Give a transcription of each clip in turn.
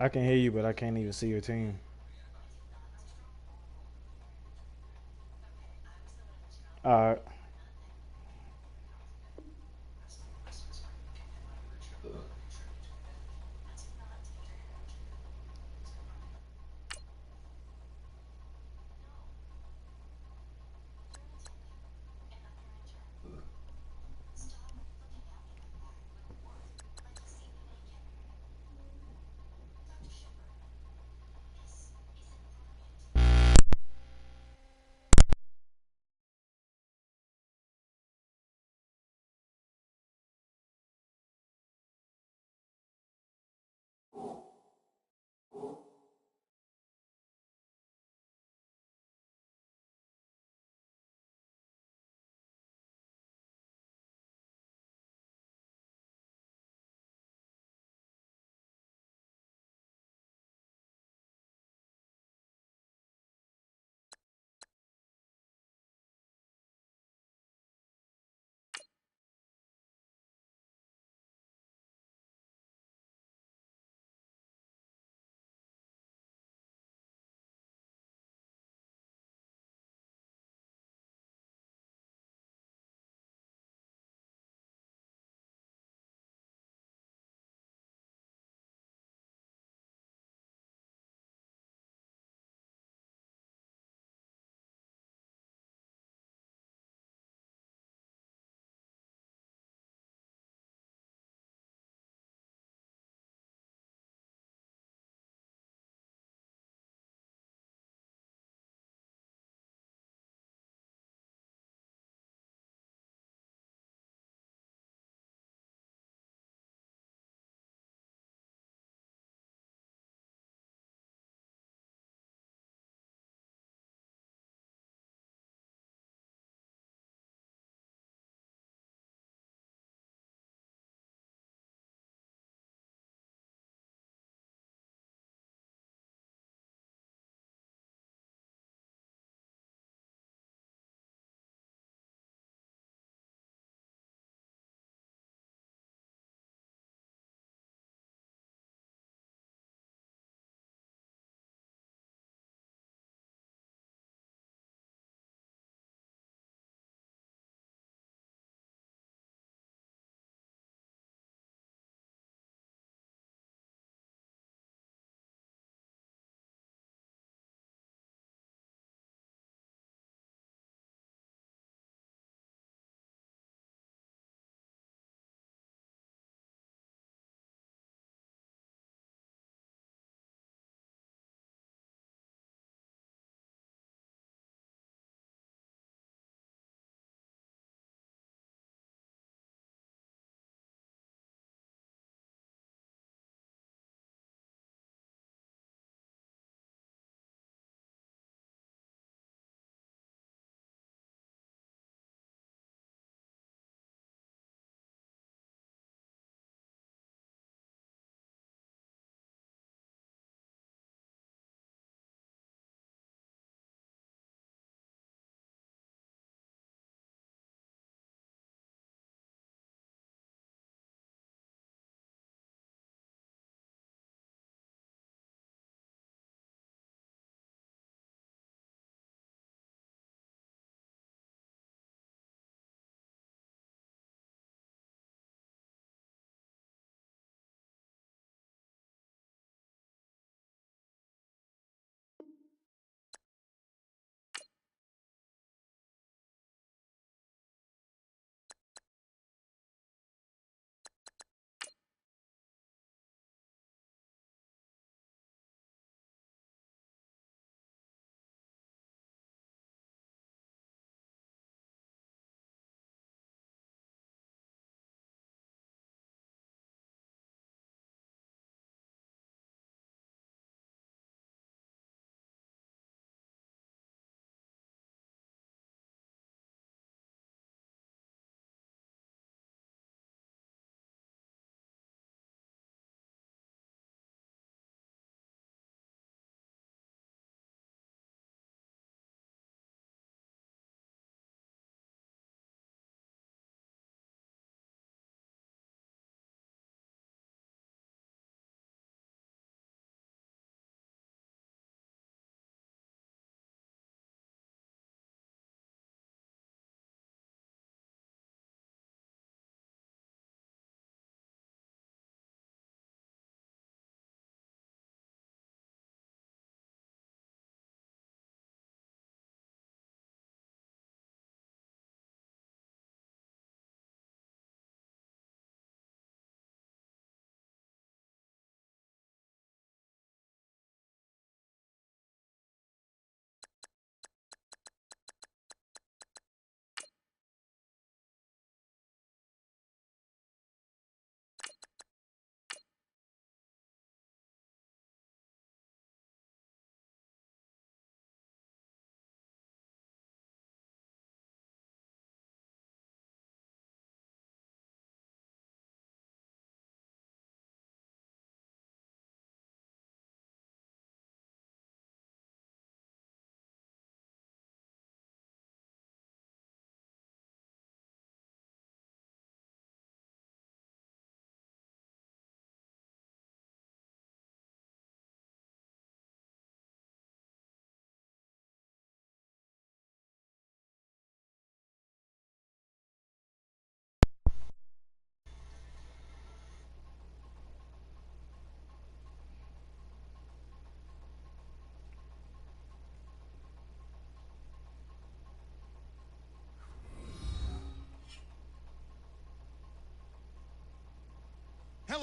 I can hear you, but I can't even see your team. Uh,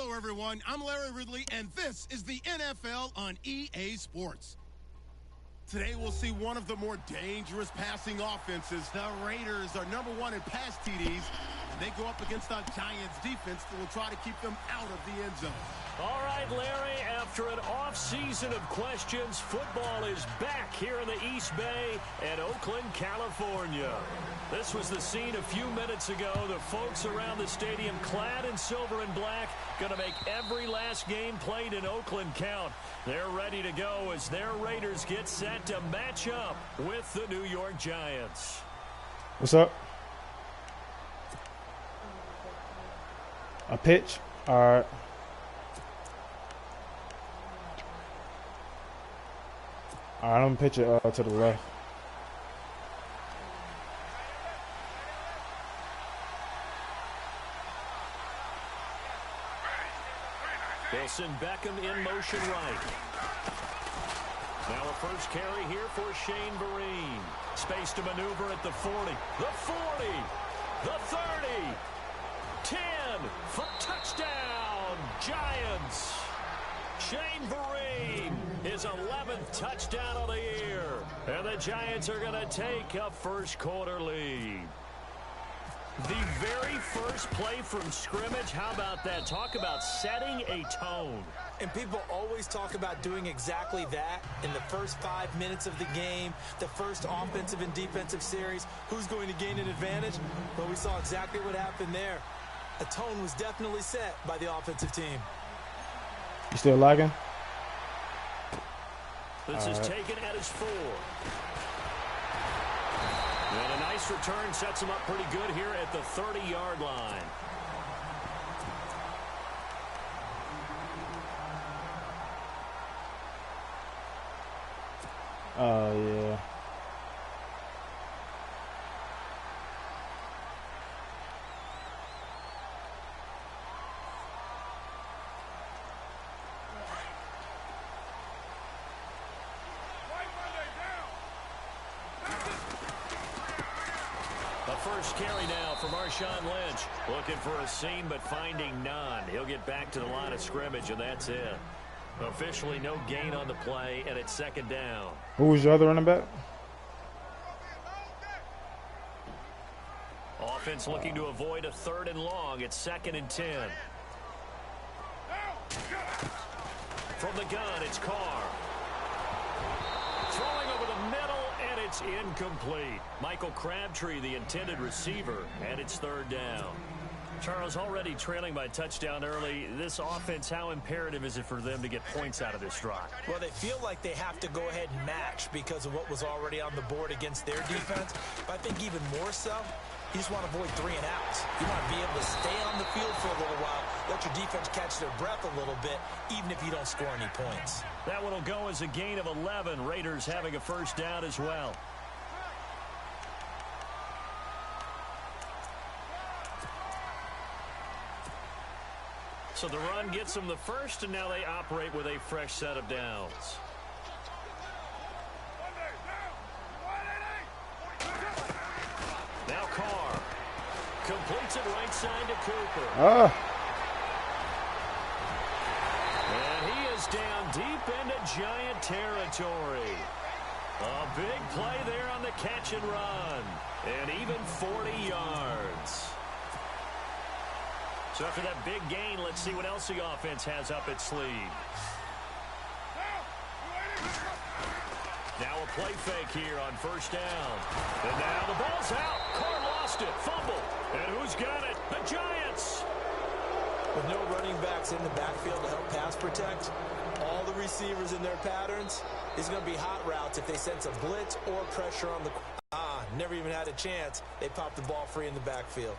Hello, everyone. I'm Larry Ridley, and this is the NFL on EA Sports. Today, we'll see one of the more dangerous passing offenses. The Raiders are #1 in pass TDs, and they go up against the Giants defense that will try to keep them out of the end zone. All right, Larry, after an off-season of questions, football is back here in the East Bay at Oakland, California. This was the scene a few minutes ago. The folks around the stadium clad in silver and black going to make every last game played in Oakland count. They're ready to go as their Raiders get set to match up with the New York Giants. What's up? A pitch? All right. All right, I'm going to pitch it to the left. They'll send Beckham in motion right. Now a first carry here for Shane Vereen. Space to maneuver at the 40. The 40. The 30. 10. For touchdown. Giants. Shane Vereen, his 11th touchdown of the year. And the Giants are going to take a first quarter lead. The very first play from scrimmage, how about that? Talk about setting a tone. And people always talk about doing exactly that in the first 5 minutes of the game, the first offensive and defensive series. Who's going to gain an advantage? Well, we saw exactly what happened there. A tone was definitely set by the offensive team. You still lagging? This is taken at his 4. And a nice return sets him up pretty good here at the 30-yard line. Oh, yeah. First carry now for Marshawn Lynch. Looking for a seam, but finding none. He'll get back to the line of scrimmage, and that's it. Officially no gain on the play, and it's second down. Who was your other running back? Offense looking to avoid a 3rd and long. It's 2nd and 10. From the gun, it's Carr. Throwing over the middle. It's incomplete. Michael Crabtree, the intended receiver, and it's 3rd down. Charles, already trailing by touchdown early. This offense, how imperative is it for them to get points out of this drive? Well, they feel like they have to go ahead and match because of what was already on the board against their defense. But I think even more so, you just want to avoid 3 and outs. You want to be able to stay on the field for a little while, let your defense catch their breath a little bit, even if you don't score any points. That one will go as a gain of 11. Raiders having a first down as well. So the run gets them the first, and now they operate with a fresh set of downs. Now Carr completes it right side to Cooper. And he is down deep into Giant territory. A big play there on the catch and run. And even 40 yards. So after that big gain, let's see what else the offense has up its sleeve. Now a play fake here on first down. And now the ball's out. Carr lost it. Fumble. And who's got it? The Giants. With no running backs in the backfield to help pass protect, all the receivers in their patterns, it's going to be hot routes if they sense a blitz or pressure on the... never even had a chance. They popped the ball free in the backfield.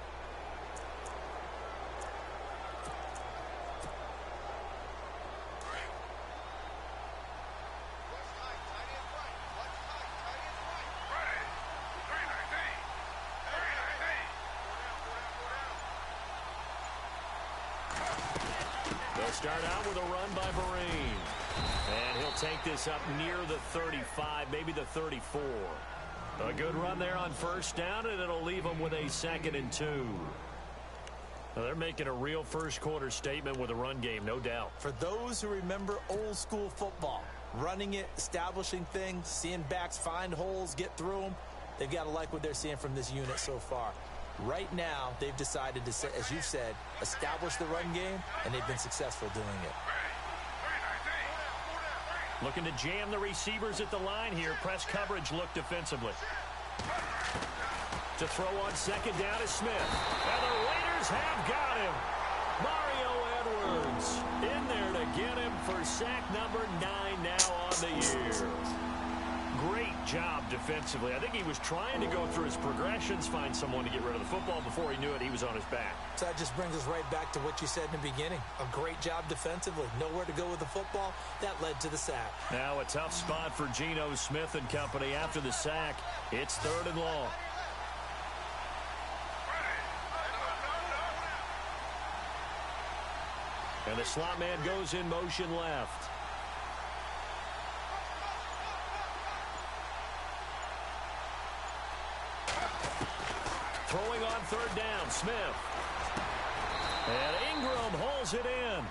They'll start out with a run by Vereen. And he'll take this up near the 35, maybe the 34. A good run there on first down, and it'll leave them with a 2nd and 2. Well, they're making a real first-quarter statement with a run game, no doubt. For those who remember old-school football, running it, establishing things, seeing backs find holes, get through them, they've got to like what they're seeing from this unit so far. Right now, they've decided to, as you've said, establish the run game, and they've been successful doing it. Looking to jam the receivers at the line here. Press coverage look defensively. To throw on second down is Smith. And the Raiders have got him. Mario Edwards in there to get him for sack number 9 now on the year. Great job defensively. I think he was trying to go through his progressions, find someone to get rid of the football. Before he knew it, he was on his back. So that just brings us right back to what you said in the beginning. A great job defensively. Nowhere to go with the football. That led to the sack. Now a tough spot for Geno Smith and company after the sack. It's 3rd and long. And the slot man goes in motion left. Throwing on 3rd down, Smith. And Ingram hauls it in.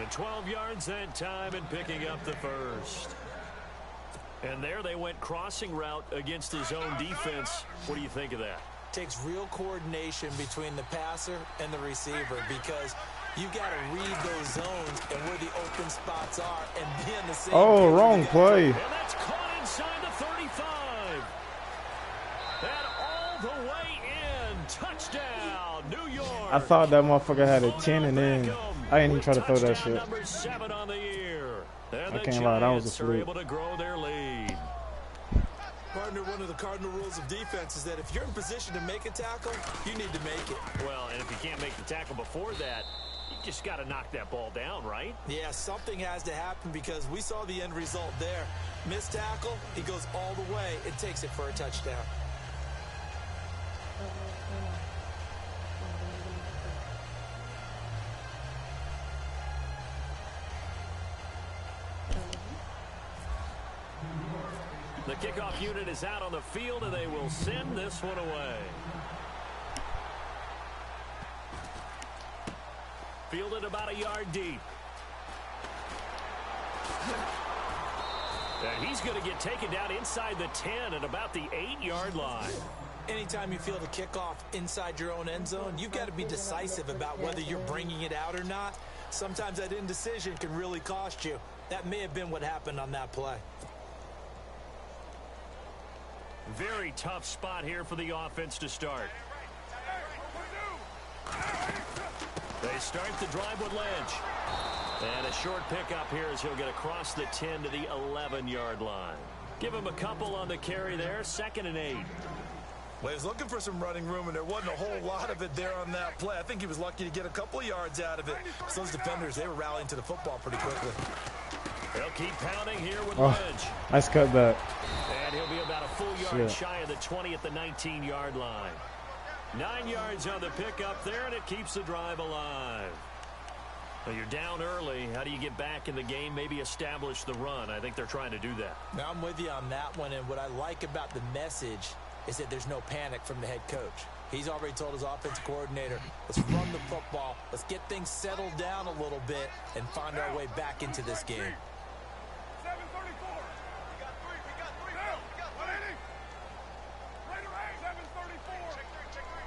And 12 yards that time and picking up the first. And there they went crossing route against his own defense. What do you think of that? Takes real coordination between the passer and the receiver because you got to read those zones and where the open spots are and be in the same. Oh, wrong play. And that's caught inside the 35. And all the way in. Touchdown, New York. I thought that motherfucker had a 10 and then I didn't even try to throw that shit. Number 7 on the year. And I can't lie, that was a Giants are fluke. able to grow their lead. Partner, one of the cardinal rules of defense is that if you're in position to make a tackle, you need to make it. Well, and if you can't make the tackle before that, you just got to knock that ball down, right? Yeah, something has to happen because we saw the end result there. Missed tackle, he goes all the way and takes it for a touchdown. The kickoff unit is out on the field, and they will send this one away. Fielded about a yard deep. And he's going to get taken down inside the 10 at about the 8-yard line. Anytime you field a kickoff inside your own end zone, you've got to be decisive about whether you're bringing it out or not. Sometimes that indecision can really cost you. That may have been what happened on that play. Very tough spot here for the offense to start. They start the drive with Lynch. And a short pickup here as he'll get across the 10 to the 11-yard line. Give him a couple on the carry there. 2nd and 8. Well, he was looking for some running room, and there wasn't a whole lot of it there on that play. I think he was lucky to get a couple of yards out of it. So those defenders, they were rallying to the football pretty quickly. They'll keep pounding here with Lynch. Nice cutback. And he'll be about a full yard shy of the 20 at the 19-yard line. 9 yards on the pickup there, and it keeps the drive alive. Well, you're down early. How do you get back in the game? Maybe establish the run. I think they're trying to do that. Now, I'm with you on that one, and what I like about the message is that there's no panic from the head coach. He's already told his offensive coordinator, let's run the football, let's get things settled down a little bit, and find our way back into this game. 734. We got 3. We got 3. We got 180. Raider 734. Check 3.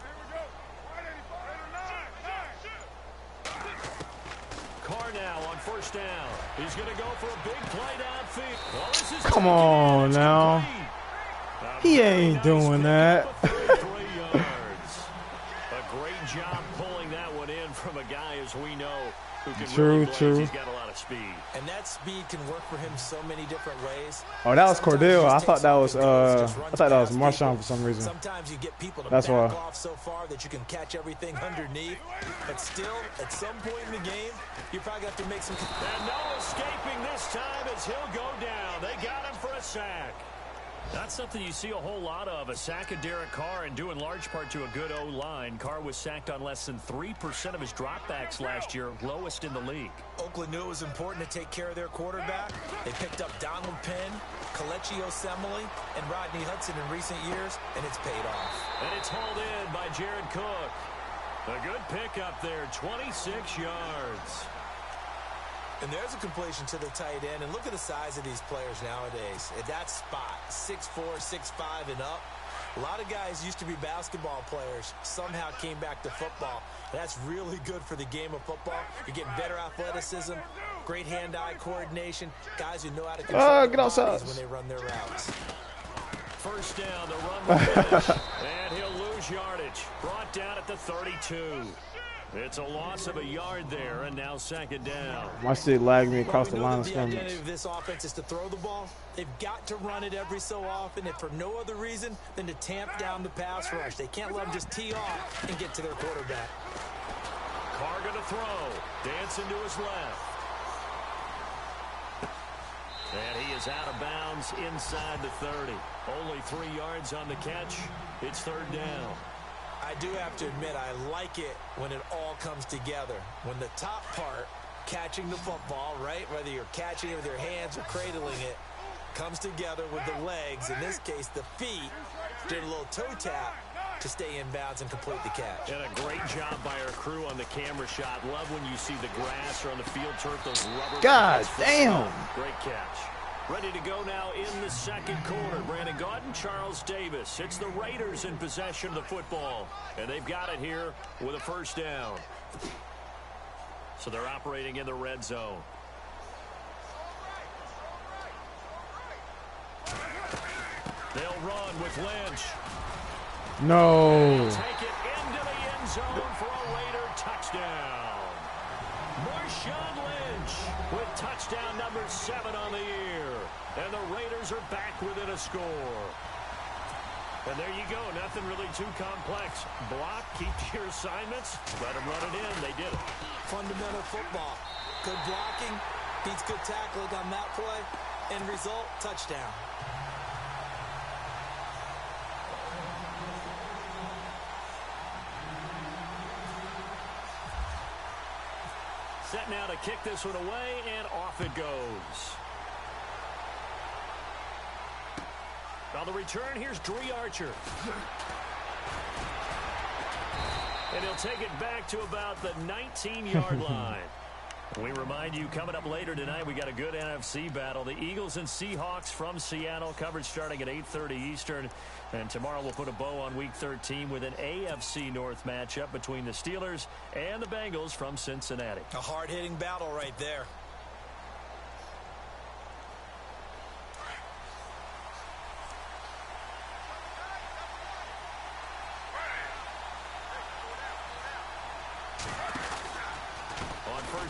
Here we go. 185. 9. Carr now on 1st down. He's going to go for a big play downfield. Well, this is Come on now. He ain't doing that. A great job pulling that one in from a guy, as we know, who can really blaze. He's got a lot of speed. And that speed can work for him so many different ways. Oh, that was Cordell. I thought that was Marshawn for some reason. Sometimes you get people to back off so far that you can catch everything underneath. But still, at some point in the game, you probably have to make some. And no escaping this time as he'll go down. They got him for a sack. Not something you see a whole lot of, a sack of Derek Carr, and due in large part to a good O-line. Carr was sacked on less than 3% of his dropbacks last year, lowest in the league. Oakland knew it was important to take care of their quarterback. They picked up Donald Penn, Kelechi Osemele, and Rodney Hudson in recent years, and it's paid off. And it's hauled in by Jared Cook. A good pickup there, 26 yards. And there's a completion to the tight end. And look at the size of these players nowadays. At that spot, 6'4", 6'5", and up. A lot of guys used to be basketball players, somehow came back to football. That's really good for the game of football. You're getting better athleticism, great hand-eye coordination, guys who know how to control their bodies when they run their routes. First down, the run will finish, and he'll lose yardage. Brought down at the 32. It's a loss of a yard there, and now second down. My shit lagged me across the line of The scrimmage. identity of this offense is to throw the ball. They've got to run it every so often, and for no other reason than to tamp down the pass rush. They can't let them just tee off and get to their quarterback. Carr going to throw. Dancing to his left. And he is out of bounds inside the 30. Only 3 yards on the catch. It's third down. I do have to admit, I like it when it all comes together. When the top part, catching the football, right, whether you're catching it with your hands or cradling it, comes together with the legs, in this case the feet, did a little toe tap to stay in bounds and complete the catch. And a great job by our crew on the camera shot. Love when you see the grass or on the field turf, those rubber. God damn. Great catch. Ready to go now in the second quarter. Brandon Gaudin, Charles Davis. It's the Raiders in possession of the football. And they've got it here with a first down. So they're operating in the red zone. They'll run with Lynch. No. Take it into the end zone for a Raider touchdown. Marshawn Lynch with touchdown number 7 on the year. And the Raiders are back within a score. And there you go. Nothing really too complex. Block, keep to your assignments, let them run it in. They did it. Fundamental football. Good blocking, beats good tackling on that play. End result, touchdown. Set now to kick this one away, and off it goes. On the return, here's Dree Archer. And he'll take it back to about the 19-yard line. We remind you, coming up later tonight, we got a good NFC battle. The Eagles and Seahawks from Seattle, coverage starting at 8:30 Eastern. And tomorrow we'll put a bow on Week 13 with an AFC North matchup between the Steelers and the Bengals from Cincinnati. A hard-hitting battle right there.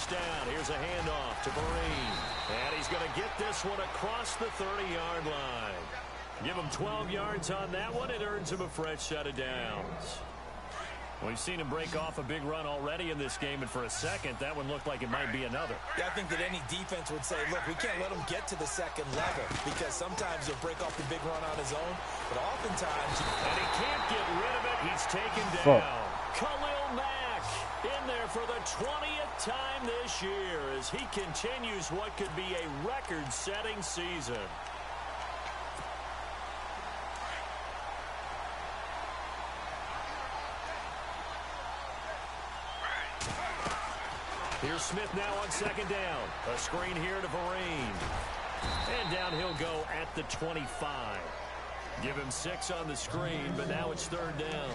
Down. Here's a handoff to Vereen. And he's going to get this one across the 30-yard line. Give him 12 yards on that one. It earns him a fresh set of downs. We've seen him break off a big run already in this game, and for a second, that one looked like it might be another. Yeah, I think that any defense would say, look, we can't let him get to the second level, because sometimes he'll break off the big run on his own, but oftentimes... And he can't get rid of it. He's taken down. Khalil Mack in there for the 20th time this year as he continues what could be a record-setting season. Here's Smith now on second down. A screen here to Vereen. And down he'll go at the 25. Give him 6 on the screen, but now it's third down.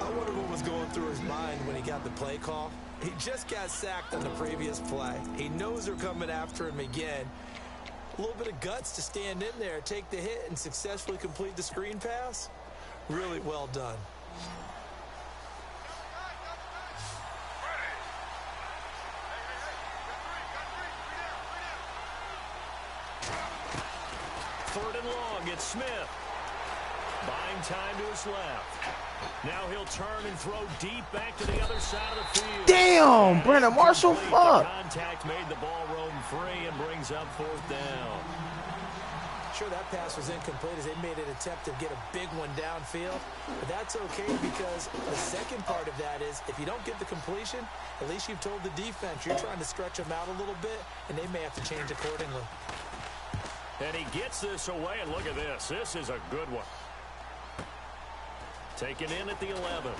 I wonder what was going through his mind when he got the play call. He just got sacked on the previous play. He knows they're coming after him again. A little bit of guts to stand in there, take the hit, and successfully complete the screen pass. Really well done. Third and long, it's Smith. Buying time to his left. Now he'll turn and throw deep back to the other side of the field. Damn, Brandon Marshall, fuck. Contact made the ball roam free and brings up fourth down. Sure, that pass was incomplete as they made an attempt to get a big one downfield. But that's okay because the second part of that is if you don't get the completion, at least you've told the defense you're trying to stretch them out a little bit, and they may have to change accordingly. And he gets this away, and look at this. This is a good one. Taken in at the 11.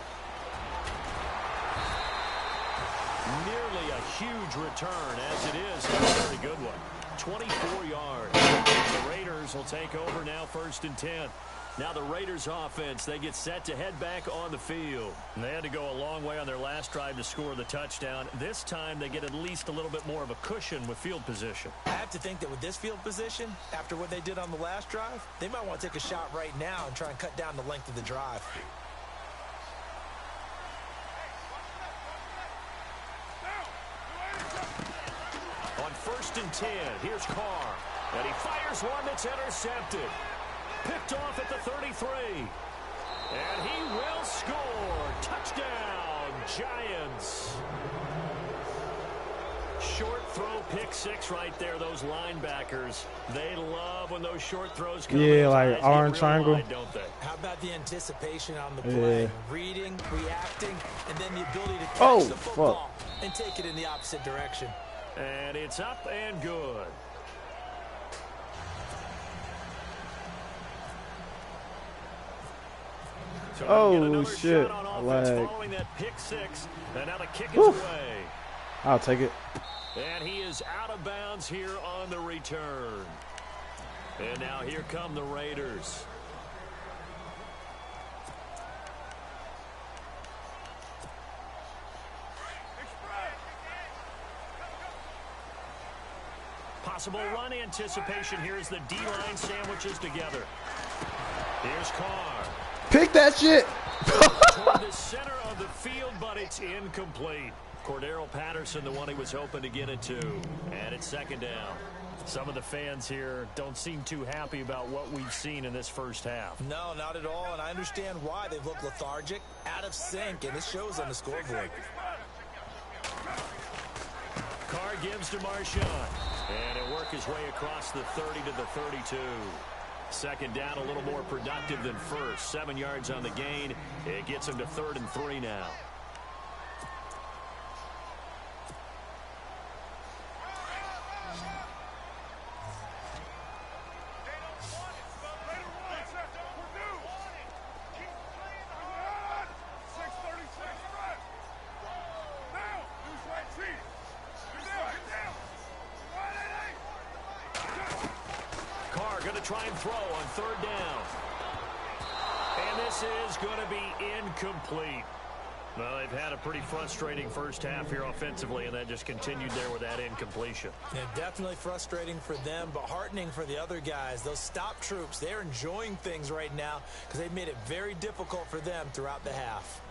Nearly a huge return, as it is a very good one. 24 yards. The Raiders will take over now, 1st and 10. Now the Raiders offense, they get set to head back on the field. And they had to go a long way on their last drive to score the touchdown. This time they get at least a little bit more of a cushion with field position. I have to think that with this field position, after what they did on the last drive, they might want to take a shot right now and try and cut down the length of the drive. On 1st and 10, here's Carr. And he fires one that's intercepted. Picked off at the 33. And he will score. Touchdown, Giants. Short throw, pick 6 right there. Those linebackers, they love when those short throws come. Yeah, like orange triangle. Wide, don't they? How about the anticipation on the play? Yeah. Reading, reacting, and then the ability to catch Oh, the football fuck. and take it in the opposite direction. And it's up and good. So Oh, shit. Lag. Following that pick 6, and now the kick is away. I'll take it. And he is out of bounds here on the return. And now here come the Raiders. Possible run anticipation here as the D-line sandwiches together. Here's Carr. Pick that shit. Toward the center of the field, but it's incomplete. Cordero Patterson, the one he was hoping to get it to. And it's 2nd down. Some of the fans here don't seem too happy about what we've seen in this first half. No, not at all, and I understand why. They've looked lethargic, out of sync, and it shows on the scoreboard. Carr gives to Marshawn. And he'll work his way across the 30 to the 32. 2nd down, a little more productive than first. 7 yards on the gain. It gets him to 3rd and 3 now. Try and throw on 3rd down. And this is going to be incomplete. Well, they've had a pretty frustrating first half here offensively, and that just continued there with that incompletion. Yeah, definitely frustrating for them, but heartening for the other guys. Those stop troops, they're enjoying things right now because they've made it very difficult for them throughout the half.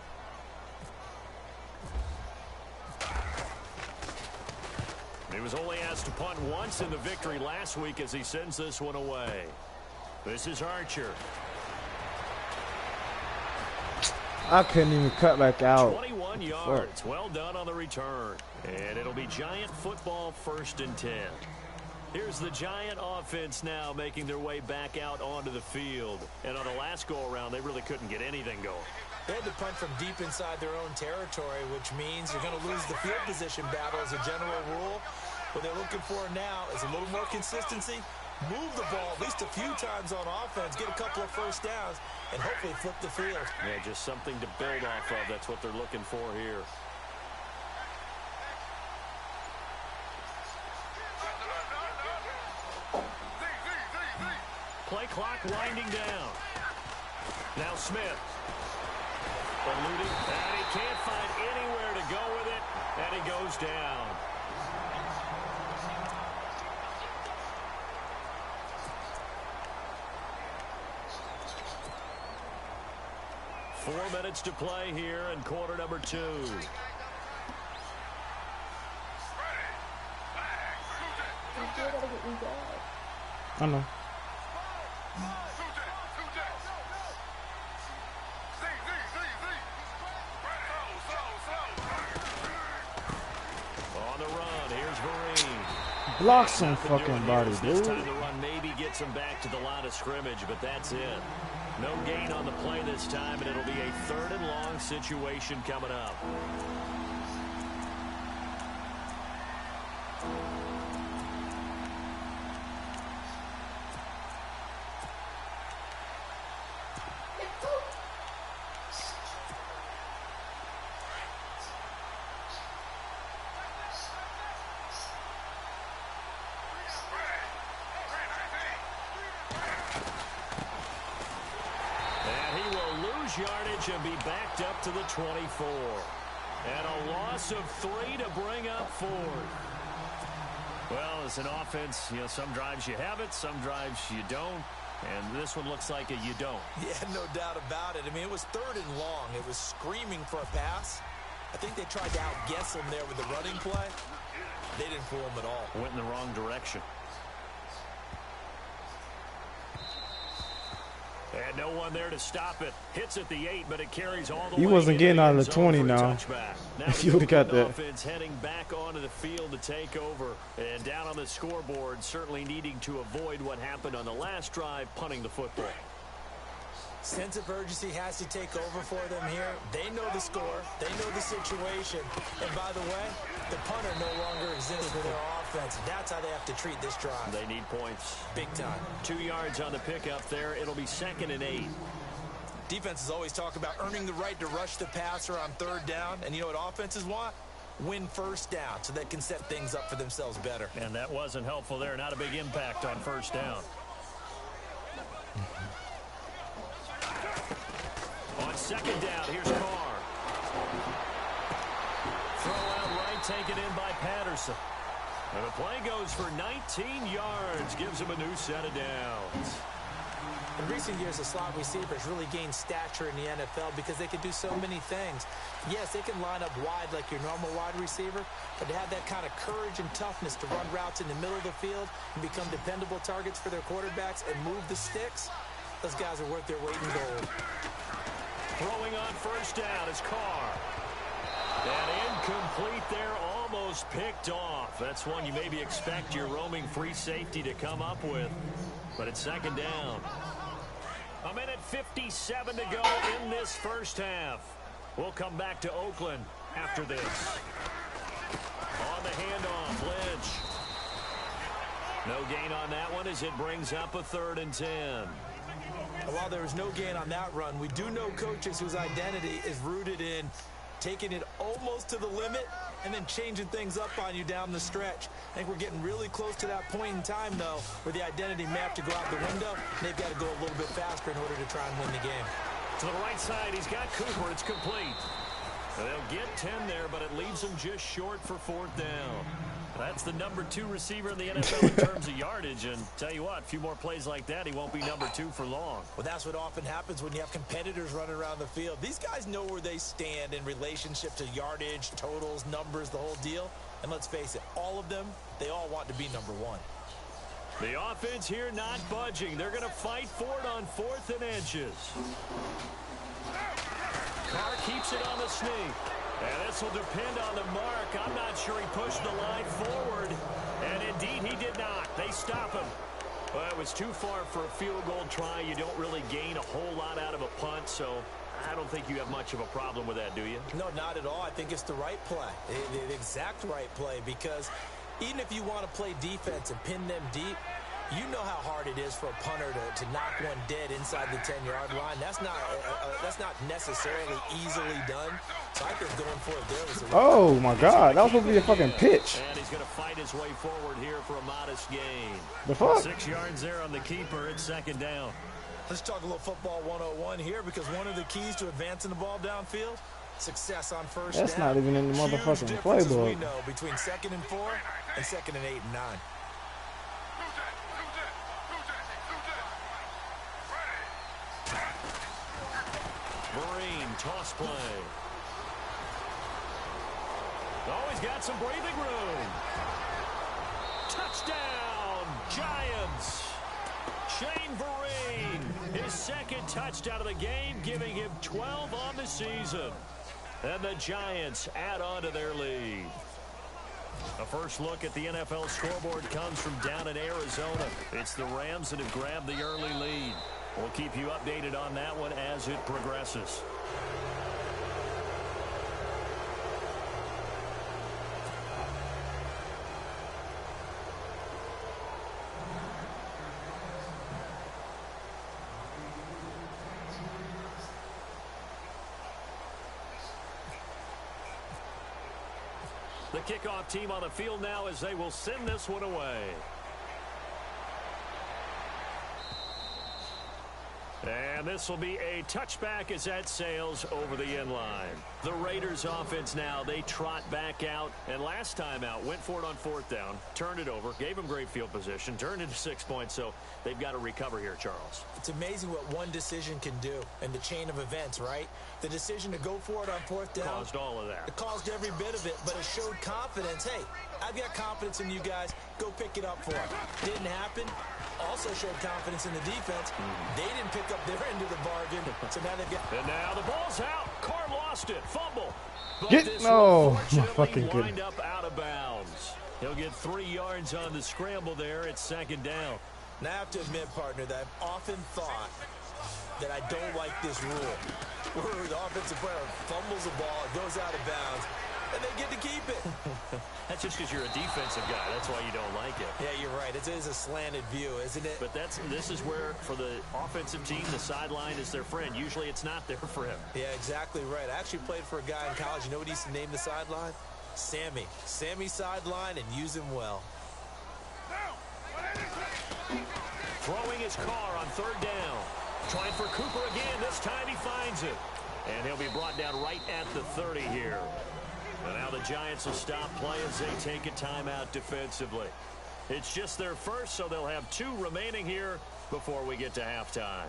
He was only asked to punt once in the victory last week as he sends this one away. This is Archer. I couldn't even cut back out. 21 yards. Well done on the return. And it'll be Giant football, 1st and 10. Here's the Giant offense now making their way back out onto the field. And on the last go-around, they really couldn't get anything going. They had to punt from deep inside their own territory, which means you're going to lose the field position battle as a general rule. What they're looking for now is a little more consistency, move the ball at least a few times on offense, get a couple of 1st downs, and hopefully flip the field. Yeah, just something to build off of. That's what they're looking for here. Play clock winding down. Now Smith. Eluding, and he can't find anywhere to go with it, and he goes down. Four minutes to play here in quarter number 2. I know. On the run, here's Vereen. Block some fucking body, This dude. time the run maybe gets him back to the line of scrimmage, but that's it. No gain on the play this time, and it'll be a 3rd and long situation coming up. lose yardage and be backed up to the 24. And a loss of 3 to bring up 4. Well, as an offense, you know, some drives you have it, some drives you don't. And this one looks like a you don't. Yeah, no doubt about it. I mean, it was 3rd and long. It was screaming for a pass. I think they tried to outguess him there with the running play. They didn't fool him at all. Went in the wrong direction. And no one there to stop it. Hits at the 8, but it carries all the way. He wasn't getting out of the 20 now. now. If you would have got that. Offense heading back onto the field to take over. And down on the scoreboard, certainly needing to avoid what happened on the last drive, punting the football. Sense of urgency has to take over for them here. They know the score. They know the situation. And by the way, the punter no longer exists for their offense. That's how they have to treat this drive. They need points. Big time. 2 yards on the pickup there. It'll be 2nd and 8. Defenses always talk about earning the right to rush the passer on 3rd down. And you know what offenses want? Win 1st down so they can set things up for themselves better. And that wasn't helpful there. Not a big impact on 1st down. On 2nd down, here's Carr. Throw out right, taken in by Patterson. And the play goes for 19 yards, gives him a new set of downs. In recent years, the slot receivers really gained stature in the NFL because they can do so many things. Yes, they can line up wide like your normal wide receiver, but to have that kind of courage and toughness to run routes in the middle of the field and become dependable targets for their quarterbacks and move the sticks, those guys are worth their weight in gold. Throwing on 1st down is Carr. And incomplete there, almost picked off. That's one you maybe expect your roaming free safety to come up with. But it's 2nd down. 1:57 to go in this 1st half. We'll come back to Oakland after this. On the handoff, Lynch. No gain on that one as it brings up a 3rd and 10. While there was no gain on that run, we do know coaches whose identity is rooted in taking it almost to the limit and then changing things up on you down the stretch. I think we're getting really close to that point in time, though, where the identity may have to go out the window. They've got to go a little bit faster in order to try and win the game. To the right side, he's got Cooper. It's complete. They'll get 10 there, but it leaves them just short for 4th down. That's the number 2 receiver in the NFL in terms of yardage. And tell you what, a few more plays like that, he won't be number 2 for long. Well, that's what often happens when you have competitors running around the field. These guys know where they stand in relationship to yardage, totals, numbers, the whole deal. And let's face it, all of them, they all want to be number 1. The offense here not budging. They're going to fight for it on 4th and inches. Carr keeps it on the sneak. And this will depend on the mark. I'm not sure he pushed the line forward. And indeed, he did not. They stop him. Well, it was too far for a field goal try. You don't really gain a whole lot out of a punt, so I don't think you have much of a problem with that, do you? No, not at all. I think it's the right play, the exact right play, because even if you want to play defense and pin them deep, you know how hard it is for a punter to knock one dead inside the 10-yard line. That's not necessarily easily done. So I think going for it there was a oh, my God. That was supposed to be a fucking pitch. And he's going to fight his way forward here for a modest gain. The fuck? 6 yards there on the keeper. It's 2nd down. Let's talk a little football 101 here, because one of the keys to advancing the ball downfield, success on 1st down. That's not even in the motherfucking playbook. We know between 2nd and 4 and 2nd and 8 and 9. Marine toss play. Oh, he's got some breathing room. Touchdown, Giants. Shane Vereen, his 2nd touchdown of the game, giving him 12 on the season. And the Giants add on to their lead. A first look at the NFL scoreboard comes from down in Arizona. It's the Rams that have grabbed the early lead. We'll keep you updated on that one as it progresses. The kickoff team on the field now as they will send this one away. And this will be a touchback as that sails over the end line. The Raiders offense now, they trot back out. And last time out, went for it on 4th down, turned it over, gave them great field position, turned into 6 points. So they've got to recover here, Charles. It's amazing what one decision can do in the chain of events, right? The decision to go for it on 4th down. Caused all of that. It caused every bit of it, but it showed confidence. Hey, I've got confidence in you guys. Go pick it up for it. Didn't happen. Also showed confidence in the defense. They didn't pick up their end of the bargain, so now they've got... And now the ball's out. Carr lost it. Fumble. My fucking good. Wind up out of bounds. He'll get 3 yards on the scramble there. It's 2nd down. Now I have to admit, partner, that I've often thought that I don't like this rule, where the offensive player fumbles the ball, it goes out of bounds, and they get to keep it. That's just because you're a defensive guy. That's why you don't like it. Yeah, you're right. It is a slanted view, isn't it? But this is where, for the offensive team, the sideline is their friend. Usually it's not their friend. Yeah, exactly right. I actually played for a guy in college. You know what he used to name the sideline? Sammy. Sammy sideline, and use him well. Throwing his Carr on 3rd down. Trying for Cooper again. This time he finds it. And he'll be brought down right at the 30 here. And now the Giants will stop play as they take a timeout defensively. It's just their first, so they'll have 2 remaining here before we get to halftime.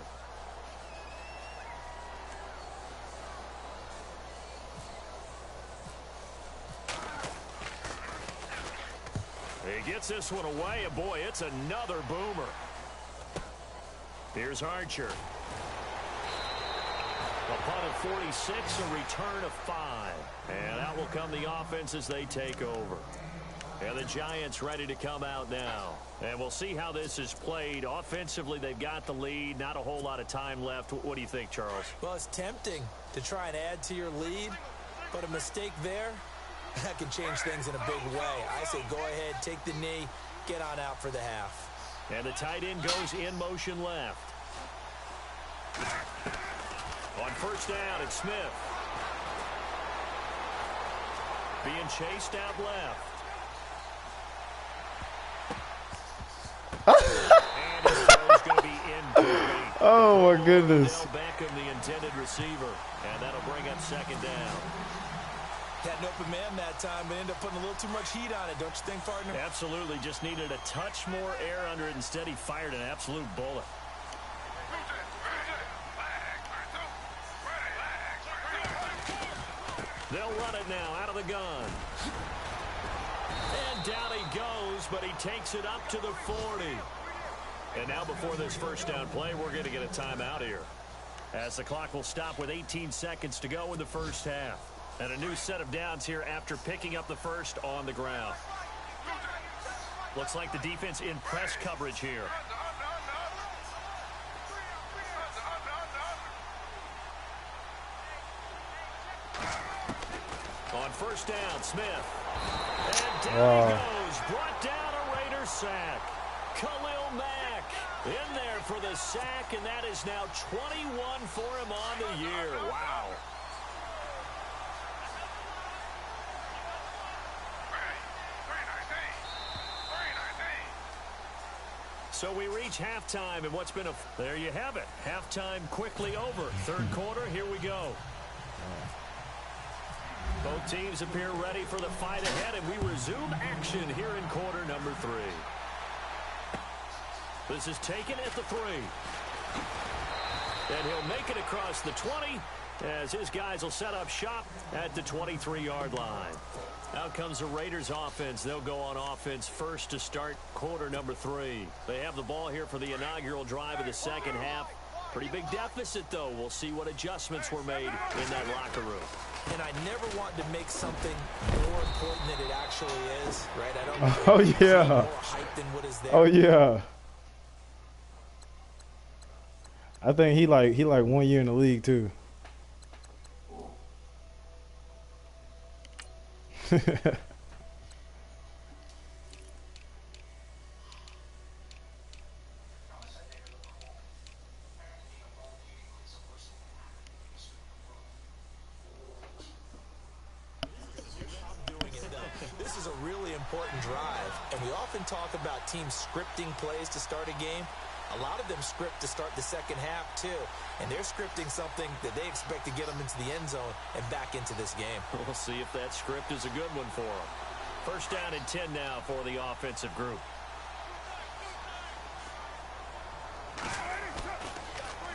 He gets this one away, and boy, it's another boomer. Here's Archer. A punt of 46, a return of 5. And out will come the offense as they take over. And the Giants ready to come out now. And we'll see how this is played. Offensively, they've got the lead. Not a whole lot of time left. What do you think, Charles? Well, it's tempting to try and add to your lead, but a mistake there, that can change things in a big way. I say go ahead, take the knee, get on out for the half. And the tight end goes in motion left. On 1st down, it's Smith. Being chased out left. And his throw's going to be incomplete. Oh, my goodness. Beckham, the intended receiver. And that'll bring up 2nd down. Had an open man that time, but ended up putting a little too much heat on it, don't you think, partner? Absolutely. Just needed a touch more air under it. Instead, he fired an absolute bullet. They'll run it now out of the gun. And down he goes, but he takes it up to the 40. And now before this 1st down play, we're going to get a timeout here, as the clock will stop with 18 seconds to go in the 1st half. And a new set of downs here after picking up the 1st on the ground. Looks like the defense in press coverage here. On 1st down, Smith. And down he goes. Brought down a Raiders sack. Khalil Mack in there for the sack, and that is now 21 for him on the year. Wow. So we reach halftime, and what's been there you have it. Halftime quickly over. 3rd quarter, here we go. Both teams appear ready for the fight ahead, and we resume action here in quarter number 3. This is taken at the 3. And he'll make it across the 20 as his guys will set up shop at the 23-yard line. Out comes the Raiders offense. They'll go on offense first to start quarter number 3. They have the ball here for the inaugural drive of the 2nd half. Pretty big deficit, though. We'll see what adjustments were made in that locker room. And I never want to make something more important than it actually is, right? I don't Oh, yeah. more hype than what is there. Oh, yeah. I think he like 1 year in the league, too. This is a really important drive, and we often talk about teams scripting plays to start a game. A lot of them script to start the second half, too. And they're scripting something that they expect to get them into the end zone and back into this game. We'll see if that script is a good one for them. First down and 10 now for the offensive group.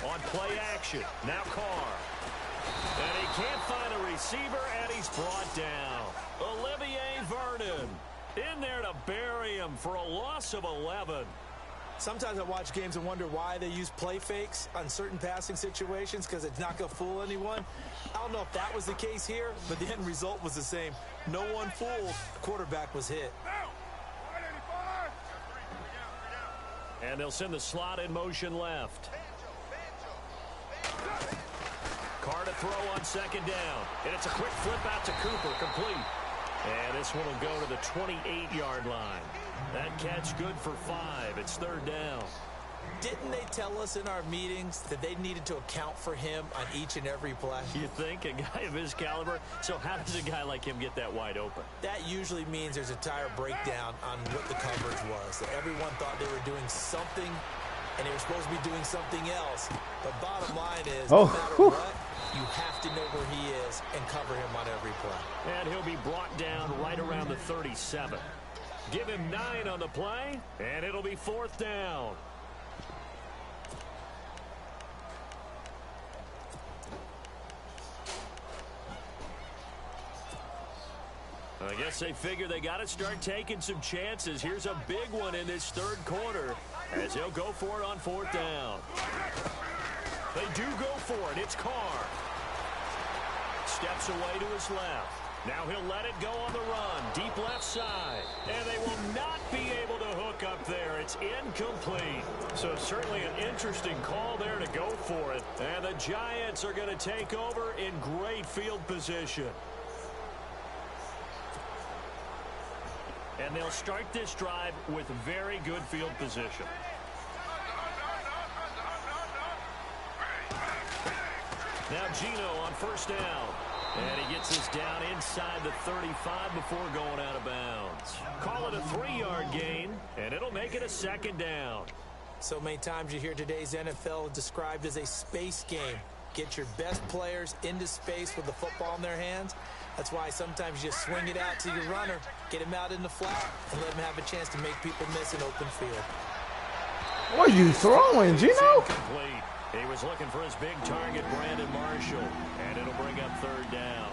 On play action, now Carr. And he can't find a receiver, and he's brought down. Olivier Vernon in there to bury him for a loss of 11. Sometimes I watch games and wonder why they use play fakes on certain passing situations because it's not going to fool anyone. I don't know if that was the case here, but the end result was the same. No one fooled. The quarterback was hit. And they'll send the slot in motion left. Carr to throw on second down. And it's a quick flip out to Cooper, complete. And this one will go to the 28-yard line. That catch good for 5. It's third down. Didn't they tell us in our meetings that they needed to account for him on each and every play? You think? A guy of his caliber? So how does a guy like him get that wide open? That usually means there's a tire breakdown on what the coverage was. That everyone thought they were doing something, and they were supposed to be doing something else. But bottom line is, no matter what, you have to know where he is and cover him on every play. And he'll be brought down right around the 37. Give him 9 on the play, and it'll be fourth down. I guess they figure they got to start taking some chances. Here's a big one in this third quarter as they'll go for it on fourth down. They do go for it. It's Carr. Steps away to his left. Now he'll let it go on the run. Deep left side. And they will not be able to hook up there. It's incomplete. So certainly an interesting call there to go for it. And the Giants are going to take over in great field position. And they'll start this drive with very good field position. Now Gino on first down. And he gets this down inside the 35 before going out of bounds. Call it a 3-yard gain, and it'll make it a second down. So many times you hear today's NFL described as a space game. Get your best players into space with the football in their hands. That's why sometimes you swing it out to your runner, get him out in the flat, and let him have a chance to make people miss an open field. What are you throwing, Gino? Incomplete. He was looking for his big target, Brandon Marshall, and it'll bring up third down.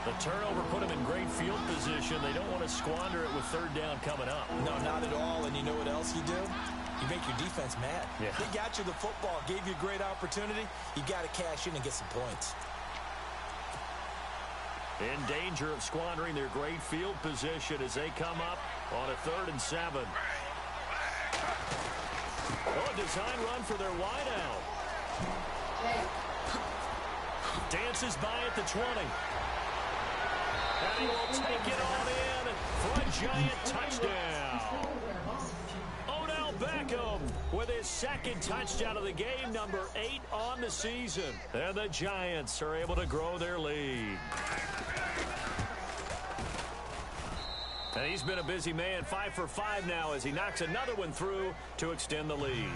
The turnover put him in great field position. They don't want to squander it with third down coming up. No, not at all. And you know what else you do? You make your defense mad. Yeah. They got you the football, gave you a great opportunity. You got to cash in and get some points. In danger of squandering their great field position as they come up on a 3rd and 7. Oh, a design run for their wideout. Dances by at the 20. And he will take it on in for a giant touchdown. Odell Beckham with his second touchdown of the game, number 8 on the season. And the Giants are able to grow their lead. And he's been a busy man, 5 for 5 now as he knocks another one through to extend the lead.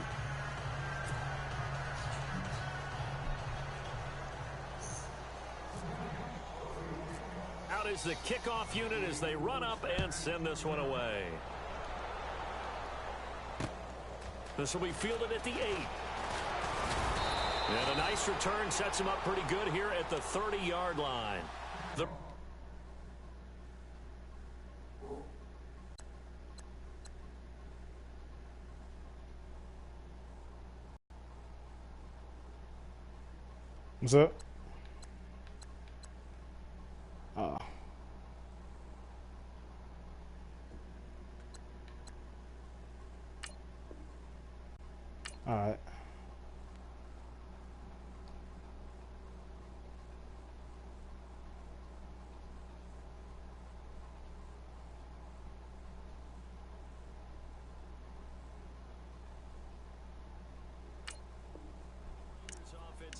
Out is the kickoff unit as they run up and send this one away. This will be fielded at the 8. And a nice return sets him up pretty good here at the 30-yard line. What's up? Oh. All right.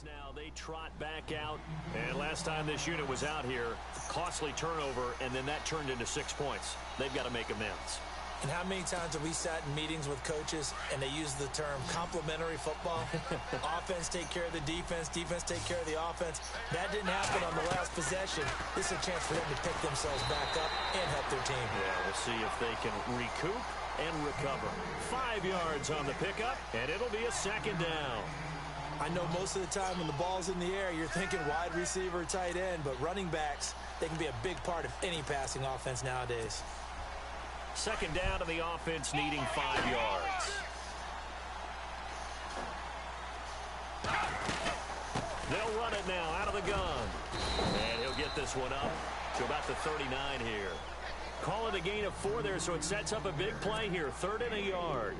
Now they trot back out, and last time this unit was out here, costly turnover, and then that turned into 6 points. They've got to make amends. And how many times have we sat in meetings with coaches and they use the term complementary football? Offense take care of the defense, defense take care of the offense. That didn't happen on the last possession. This is a chance for them to pick themselves back up and help their team. Yeah, we'll see if they can recoup and recover. 5 yards on the pickup, and it'll be a second down. I know most of the time when the ball's in the air, you're thinking wide receiver, tight end, but running backs, they can be a big part of any passing offense nowadays. Second down to the offense, needing 5 yards. They'll run it now out of the gun. And he'll get this one up to about the 39 here. Call it a gain of 4 there, so it sets up a big play here. 3rd and a yard.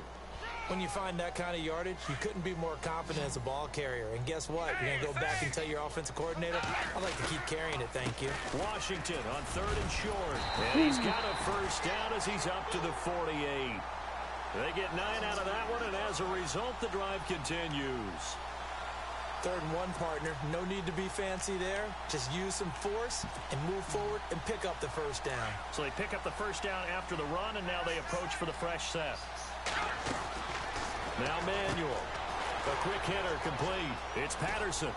When you find that kind of yardage, you couldn't be more confident as a ball carrier. And guess what? You're going to go back and tell your offensive coordinator, I'd like to keep carrying it, thank you. Washington on 3rd and short. And he's got a first down as he's up to the 48. They get 9 out of that one, and as a result, the drive continues. 3rd and 1, partner. No need to be fancy there. Just use some force and move forward and pick up the first down. So they pick up the first down after the run, and now they approach for the fresh set. Now Manuel. A quick hitter complete. It's Patterson.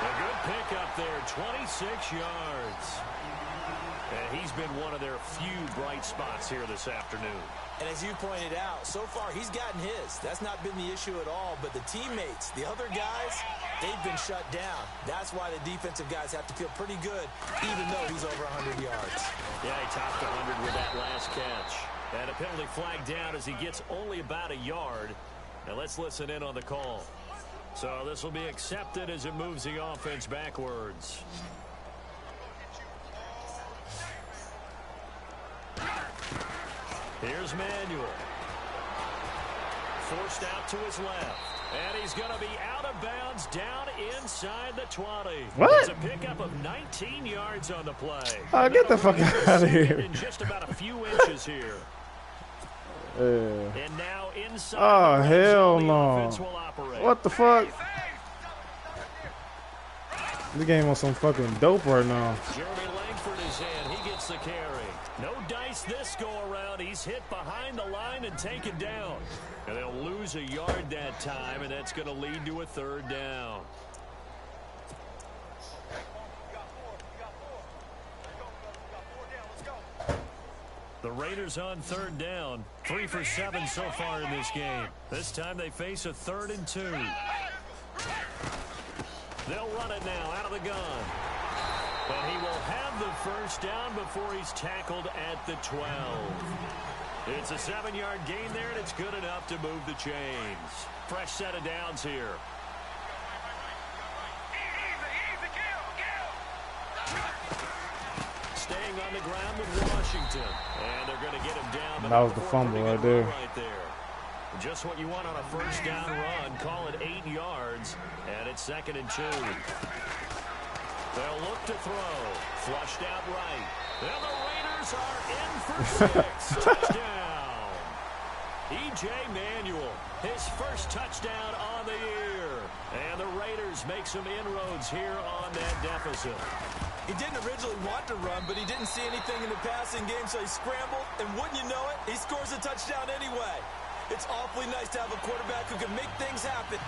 A good pickup there, 26 yards. And he's been one of their few bright spots here this afternoon. And as you pointed out, so far he's gotten his. That's not been the issue at all. But the teammates, the other guys, they've been shut down. That's why the defensive guys have to feel pretty good, even though he's over 100 yards. Yeah, he topped 100 with that last catch. And a penalty flag down as he gets only about a yard. Now let's listen in on the call. So this will be accepted as it moves the offense backwards. Here's Manuel. Forced out to his left. And he's going to be out of bounds down inside the 20. What? It's a pickup of 19 yards on the play. Oh, get the fuck out of here. In just about a few inches here. And now inside. Oh, hell no. What the fuck? This game on some fucking dope right now. Jeremy Langford is in. He gets the carry. No dice this go around. He's hit behind the line and taken down. And they'll lose a yard that time, and that's going to lead to a 3rd down. The Raiders on 3rd down. 3 for 7 so far in this game. This time they face a 3rd and 2. They'll run it now out of the gun. And he will have the first down before he's tackled at the 12. It's a 7-yard gain there, and it's good enough to move the chains. Fresh set of downs here. Staying on the ground with Washington. And they're going to get him down. That was the fumble right there. Right there. Just what you want on a first down run. Call it 8 yards. And it's 2nd and 2. They'll look to throw. Flushed out right. And the Raiders are in for 6. Touchdown. E.J. Manuel, his first touchdown on the year. And the Raiders make some inroads here on that deficit. He didn't originally want to run, but he didn't see anything in the passing game, so he scrambled. And wouldn't you know it, he scores a touchdown anyway. It's awfully nice to have a quarterback who can make things happen.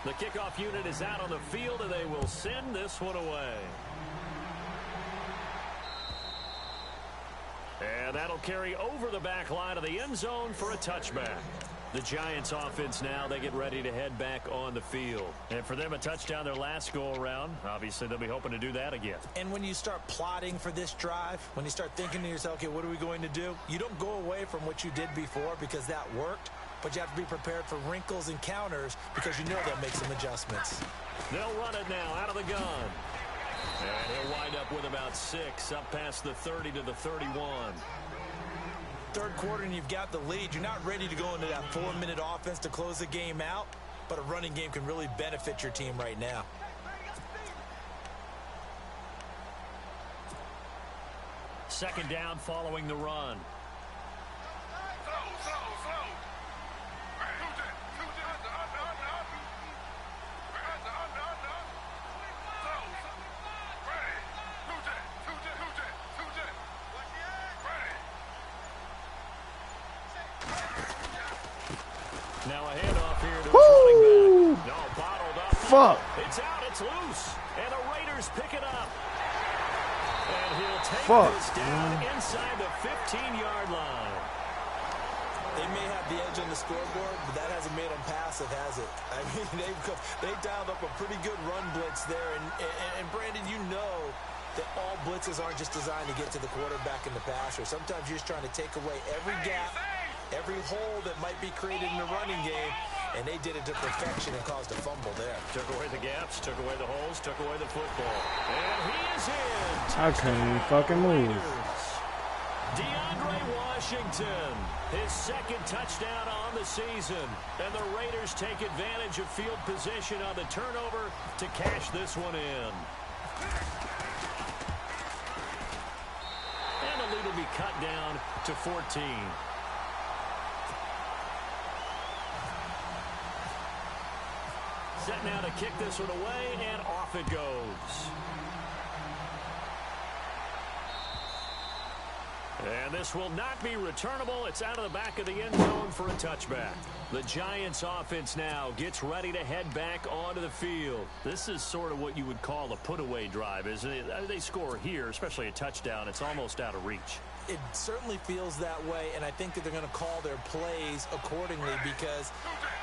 The kickoff unit is out on the field, and they will send this one away. And that'll carry over the back line of the end zone for a touchback. The Giants offense now, they get ready to head back on the field. And for them, a touchdown their last go-around. Obviously, they'll be hoping to do that again. And when you start plotting for this drive, when you start thinking to yourself, okay, what are we going to do? You don't go away from what you did before because that worked. But you have to be prepared for wrinkles and counters because you know they'll make some adjustments. They'll run it now out of the gun. And he'll wind up with about 6 up past the 30 to the 31. Third quarter and you've got the lead. You're not ready to go into that 4-minute offense to close the game out. But a running game can really benefit your team right now. Second down following the run. Now a handoff here to his running back. No, bottled up. Fuck. It's out. It's loose. And the Raiders pick it up. And he'll take this down inside the 15-yard line. They may have the edge on the scoreboard, but that hasn't made them passive, has it? I mean, they dialed up a pretty good run blitz there. And Brandon, you know that all blitzes aren't just designed to get to the quarterback in the passer. Sometimes you're just trying to take away every gap, every hole that might be created in the running game, and they did it to perfection and caused a fumble there. Took away the gaps, took away the holes, took away the football. And he is in. I can't even fucking move. DeAndre Washington, his second touchdown on the season. And the Raiders take advantage of field position on the turnover to cash this one in. And the lead will be cut down to 14. Set now to kick this one away, and off it goes. And this will not be returnable. It's out of the back of the end zone for a touchback. The Giants offense now gets ready to head back onto the field. This is sort of what you would call a put-away drive, isn't it? They score here, especially a touchdown. It's almost out of reach. It certainly feels that way, and I think that they're going to call their plays accordingly, because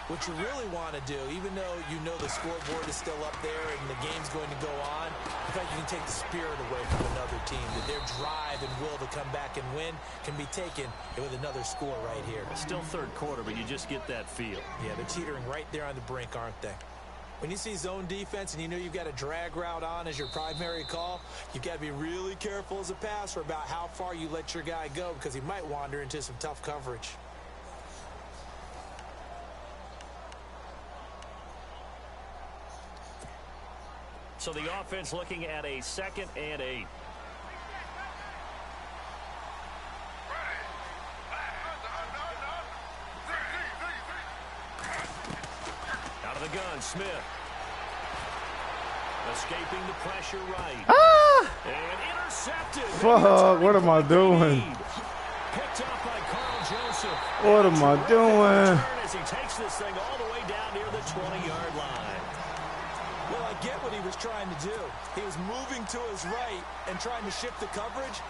what you really want to do, even though you know the scoreboard is still up there and the game's going to go on, in fact, you can take the spirit away from another team, that their drive and will to come back and win can be taken with another score right here. It's still third quarter, but you just get that feel. Yeah, they're teetering right there on the brink, aren't they? When you see zone defense and you know you've got a drag route on as your primary call, you've got to be really careful as a passer about how far you let your guy go, because he might wander into some tough coverage. So the offense looking at a 2nd and 8. Out of the gun, Smith. Escaping the pressure right. And intercepted. Fuck, what am I doing? Picked up by Carl Joseph. What am I doing? As he takes this thing all the way down near the 20-yard line. Well, I get what he was trying to do. He was moving to his right and trying to shift the coverage,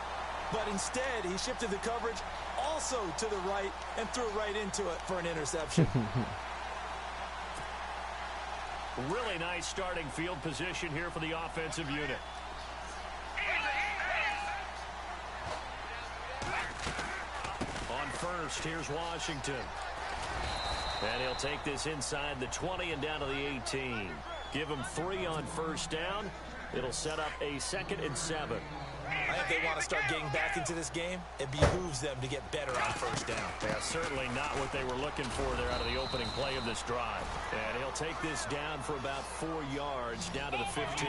but instead he shifted the coverage also to the right and threw right into it for an interception. Really nice starting field position here for the offensive unit. On first, here's Washington. And he'll take this inside the 20 and down to the 18. Give him 3 on first down. It'll set up a 2nd and 7. I think they want to start getting back into this game. It behooves them to get better on first down. Yeah, certainly not what they were looking for there out of the opening play of this drive. And he'll take this down for about 4 yards down to the 15.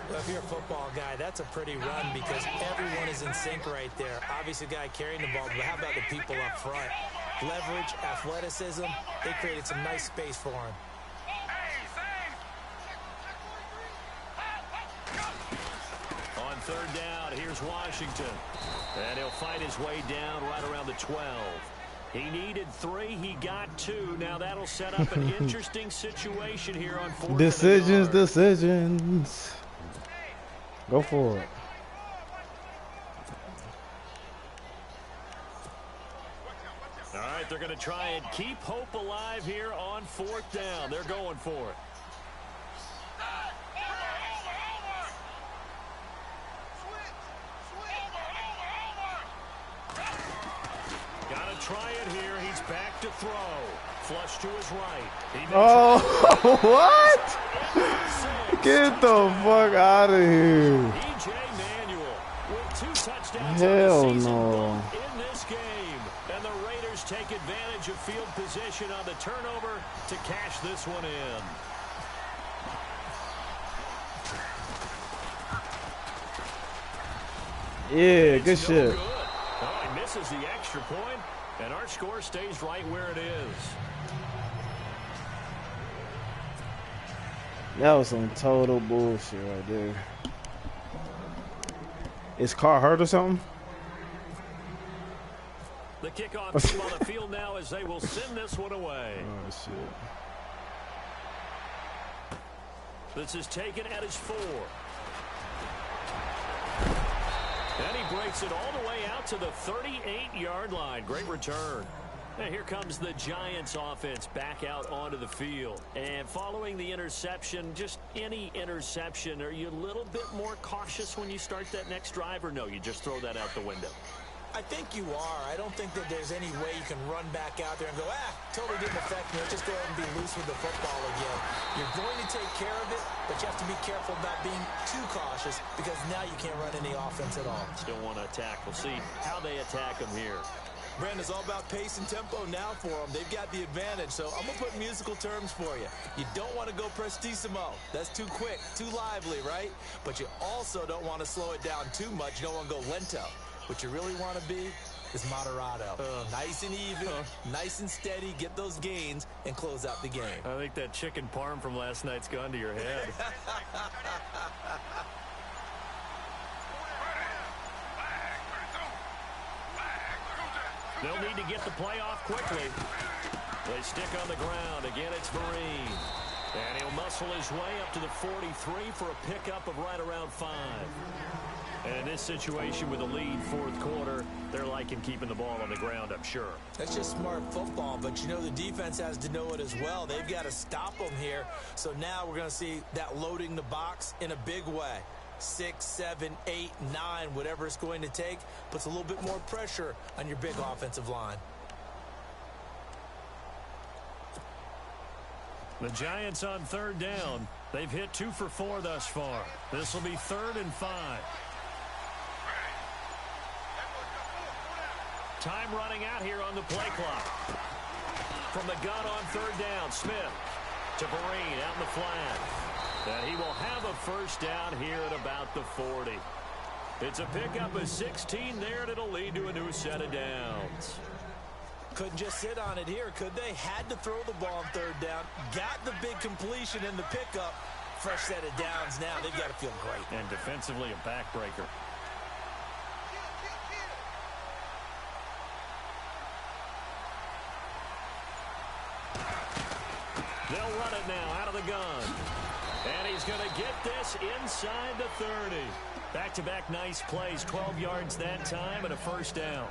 Well, if you're a football guy, that's a pretty run, because everyone is in sync right there. Obviously, the guy carrying the ball, but how about the people up front? Leverage, athleticism, they created some nice space for him. On third down, here's Washington. And he'll fight his way down right around the 12. He needed 3. He got 2. Now that'll set up an interesting situation here on 4th. Decisions. Go for it. All right, they're going to try and keep hope alive here on 4th down. They're going for it. Try it here. He's back to throw. Flush to his right. Oh, what? Get the fuck out of here. E.J. Manuel with 2 touchdowns Hell no. in this game. And the Raiders take advantage of field position on the turnover to cash this one in. Yeah, good shit. Good. Oh, he misses the extra point. And our score stays right where it is. That was some total bullshit right there. Is car hurt or something? The kickoff team on the field now as they will send this one away. Oh, shit. This is taken at his 4. And he breaks it all the way out to the 38-yard line. Great return. And here comes the Giants offense back out onto the field. And following the interception, just any interception, are you a little bit more cautious when you start that next drive, or no, you just throw that out the window? I think you are. I don't think that there's any way you can run back out there and go, totally didn't affect me. Just go ahead and be loose with the football again. You're going to take care of it, but you have to be careful about being too cautious because now you can't run any offense at all. Still want to attack. We'll see how they attack them here. Brandon, it's all about pace and tempo now for them. They've got the advantage, so I'm going to put musical terms for you. You don't want to go prestissimo. That's too quick, too lively, right? But you also don't want to slow it down too much. You don't want to go lento. What you really want to be is moderato. Nice and even, nice and steady, get those gains, and close out the game. I think that chicken parm from last night's gone to your head. They'll need to get the play off quickly. They stick on the ground. Again, it's Vereen. And he'll muscle his way up to the 43 for a pickup of right around 5. And in this situation with a lead fourth quarter, they're liking keeping the ball on the ground, I'm sure. That's just smart football, but you know the defense has to know it as well. They've got to stop them here. So now we're going to see that loading the box in a big way. 6, 7, 8, 9, whatever it's going to take, puts a little bit more pressure on your big offensive line. The Giants on third down. They've hit 2 for 4 thus far. This will be 3rd and 5. Time running out here on the play clock. From the gun on third down, Smith to Vereen out in the flat. And he will have a first down here at about the 40. It's a pickup of 16 there, and it'll lead to a new set of downs. Couldn't just sit on it here, could they? Had to throw the ball on third down. Got the big completion in the pickup. Fresh set of downs now. They've got to feel great. And defensively, a backbreaker. They'll run it now out of the gun. And he's going to get this inside the 30. Back-to-back nice plays, 12 yards that time and a first down.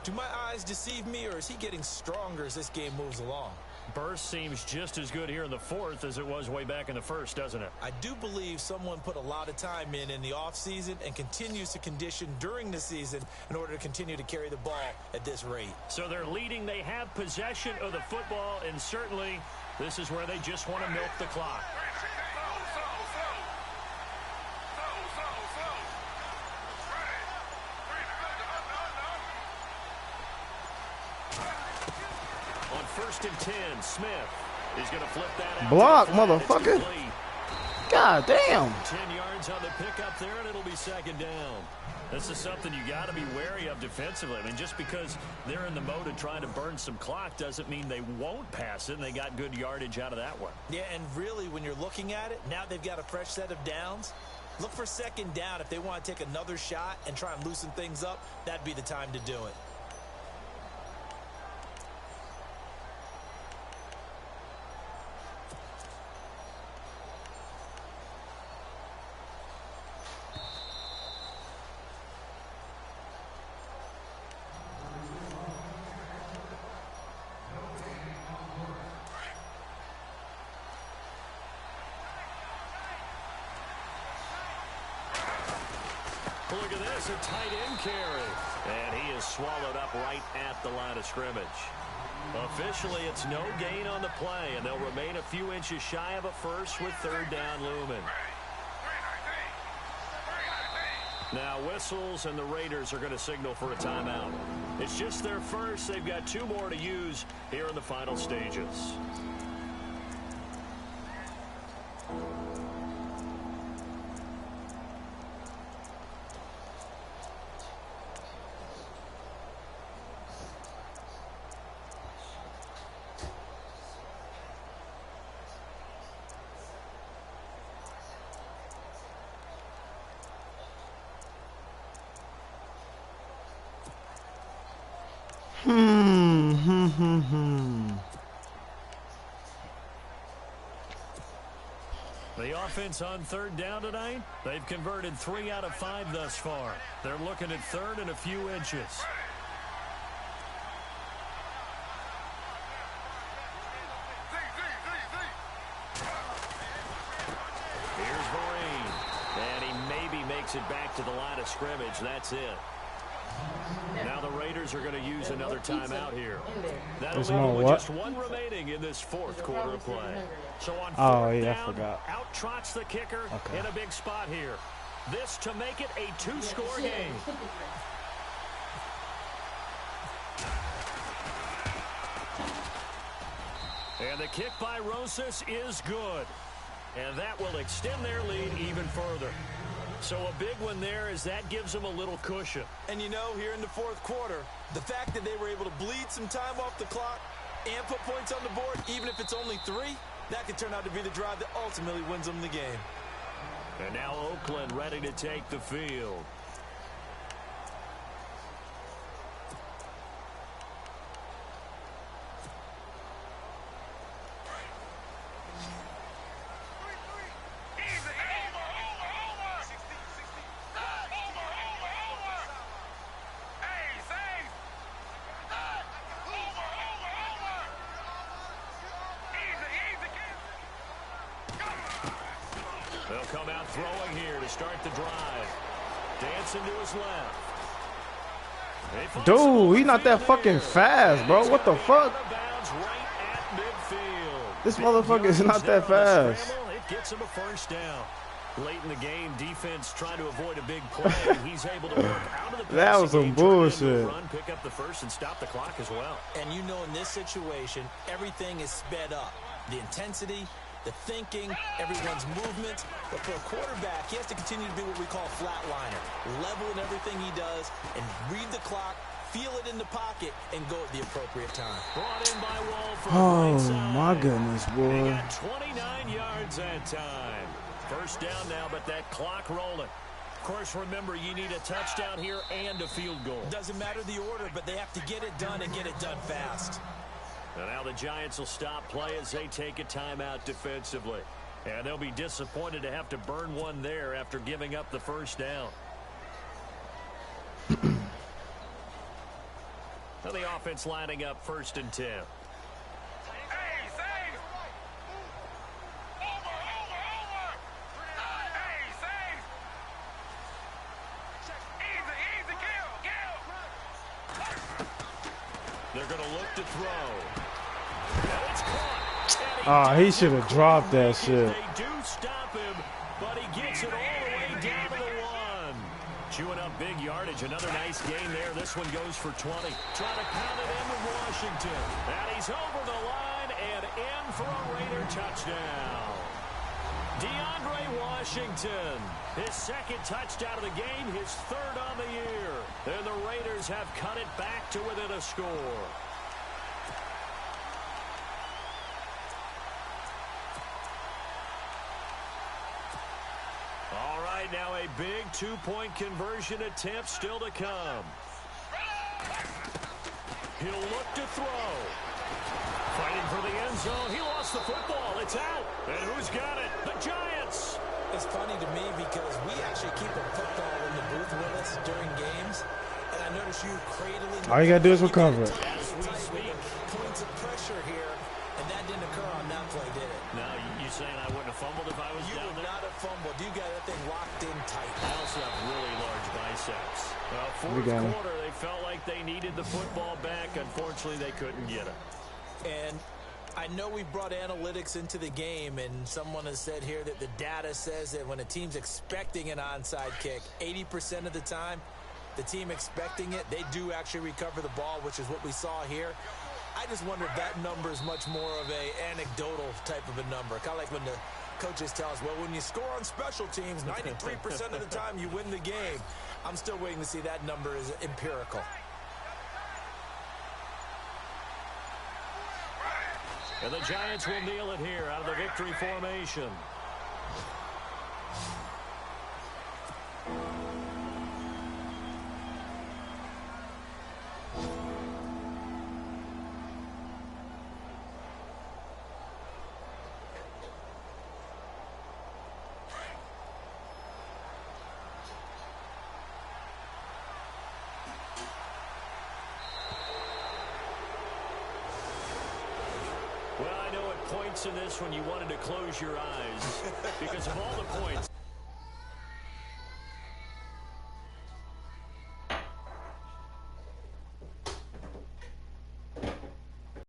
Do my eyes deceive me, or is he getting stronger as this game moves along? Burst seems just as good here in the fourth as it was way back in the first, doesn't it? I do believe someone put a lot of time in the offseason and continues to condition during the season in order to continue to carry the ball at this rate. So they're leading. They have possession of the football, and certainly this is where they just want to milk the clock. On 1st and 10, Smith is going to flip that out. Block, motherfucker. God damn. 10 yards on the pickup there, and it'll be 2nd down. This is something you got to be wary of defensively. I mean, just because they're in the mode of trying to burn some clock doesn't mean they won't pass it, and they got good yardage out of that one. Yeah, and really, when you're looking at it, now they've got a fresh set of downs. Look for 2nd down. If they want to take another shot and try and loosen things up, that'd be the time to do it. Look at this, a tight end carry. And he is swallowed up right at the line of scrimmage. Officially, it's no gain on the play, and they'll remain a few inches shy of a first with 3rd down looming. Now whistles, and the Raiders are going to signal for a timeout. It's just their first. They've got 2 more to use here in the final stages. The offense on third down tonight, they've converted 3 out of 5 thus far. They're looking at third and a few inches. Here's Vereen. And he maybe makes it back to the line of scrimmage. That's it. Now the Raiders are going to use another timeout here. That'll leave them with just 1 remaining in this 4th quarter of play. So on 4th down, out trots the kicker in a big spot here. This to make it a 2-score game. And the kick by Rosas is good. And that will extend their lead even further. So a big one there as that gives them a little cushion. And you know, here in the 4th quarter, the fact that they were able to bleed some time off the clock and put points on the board, even if it's only 3, that could turn out to be the drive that ultimately wins them the game. And now Oakland ready to take the field. They'll come out throwing here to start the drive. Dancing to his left. Dude, he's not that fucking fast, bro. What the fuck? This motherfucker is not that fast. It gets him a first down. Late in the game, defense trying to avoid a big play. He's able to work out of the that was some bullshit. Run, pick up the first and stop the clock as well. And you know, in this situation, everything is sped up. The intensity, the thinking, everyone's movement. But for a quarterback, he has to continue to be what we call a flatliner. Level in everything he does and read the clock, feel it in the pocket, and go at the appropriate time. Brought in by Wall for my goodness, boy. He got 29 yards that time. First down now, but that clock rolling. Of course, remember, you need a touchdown here and a field goal. Doesn't matter the order, but they have to get it done and get it done fast. And now the Giants will stop play as they take a timeout defensively. And they'll be disappointed to have to burn one there after giving up the first down. Now the offense lining up 1st and 10. They're going to look to throw. Now it's caught. He should have dropped that shit. They do stop him, but he gets it all the way down to the 1. Chewing up big yardage. Another nice gain there. This one goes for 20. Trying to pound it in with Washington. And he's over the line and in for a Raider touchdown. DeAndre Washington, his 2nd touchdown of the game, his 3rd on the year. And the Raiders have cut it back to within a score. All right, now a big 2-point conversion attempt still to come. He'll look to throw. Fighting for the end zone. He lost the football. It's out. And who's got it? The Giants. It's funny to me because we actually keep a football in the booth with us during games. And I notice you cradling. All you got to do is recover it. As we speak, points of pressure here. And that didn't occur on that play, did it? No, you saying I wouldn't have fumbled if I was you down would there? not have fumbled. You got that thing locked in tight. I also have really large biceps. Well, 4th quarter, they felt like they needed the football back. Unfortunately, they couldn't get it. And I know we brought analytics into the game, and someone has said here that the data says that when a team's expecting an onside kick, 80% of the time, the team expecting it, they do actually recover the ball, which is what we saw here. I just wonder if that number is much more of a anecdotal type of a number. Kind of like when the coaches tell us, well, when you score on special teams, 93% of the time you win the game. I'm still waiting to see that number is empirical. And the Giants will kneel it here out of the victory formation. points in this when you wanted to close your eyes because of all the points.